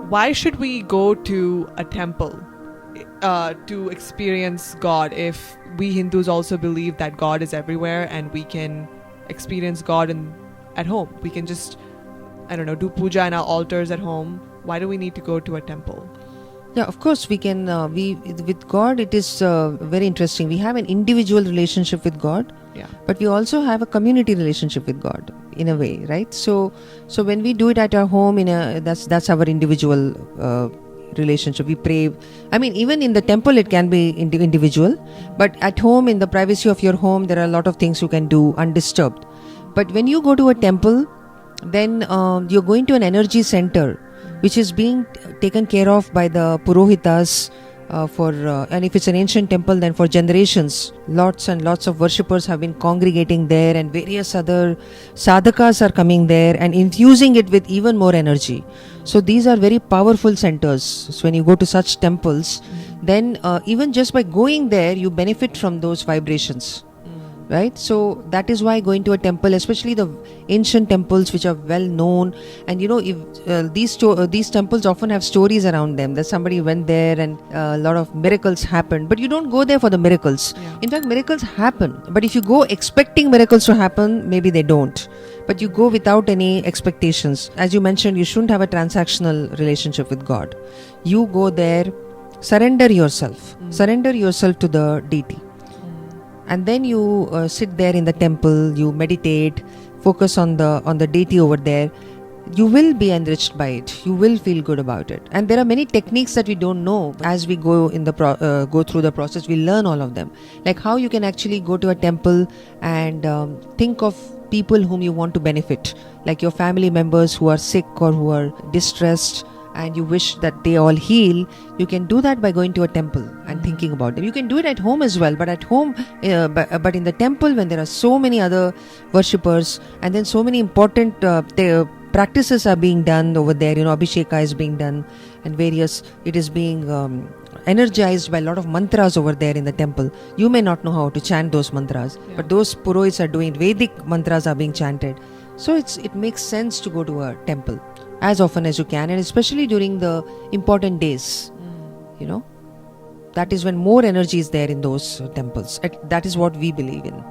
why should we go to a temple to experience God if we Hindus also believe that God is everywhere and we can experience God at home? We can just, I don't know, do puja in our altars at home. Why do we need to go to a temple? Yeah, of course we can. With God, it is very interesting. We have an individual relationship with God, Yeah. but we also have a community relationship with God in a way, right? So when we do it at our home, that's our individual relationship. We pray. I mean, even in the temple, it can be individual, but at home, in the privacy of your home, there are a lot of things you can do undisturbed. But when you go to a temple, then you're going to an energy center which is being taken care of by the purohitas and if it's an ancient temple, then for generations lots and lots of worshippers have been congregating there, and various other sadhakas are coming there and infusing it with even more energy. So these are very powerful centers. So when you go to such temples, then even just by going there, you benefit from those vibrations, right? So that is why going to a temple, especially the ancient temples which are well known, and if these temples often have stories around them, that somebody went there and a lot of miracles happened, but you don't go there for the miracles. In fact, miracles happen, but if you go expecting miracles to happen, maybe they don't. But you go without any expectations. As you mentioned, you shouldn't have a transactional relationship with God. You go there, surrender yourself to the deity, and then you sit there in the temple, you meditate, focus on the deity over there. You will be enriched by it. You will feel good about it. And there are many techniques that we don't know. As we go go through the process, we learn all of them. Like how you can actually go to a temple and think of people whom you want to benefit, like your family members who are sick or who are distressed, and you wish that they all heal. You can do that by going to a temple and thinking about them. You can do it at home as well, but at home, but in the temple, when there are so many other worshippers, and then so many important practices are being done over there. Abhisheka is being done, and it is being energized by a lot of mantras over there in the temple. You may not know how to chant those mantras, but those purohits are doing Vedic mantras are being chanted. So it makes sense to go to a temple as often as you can, and especially during the important days. That is when more energy is there in those temples. That is what we believe in.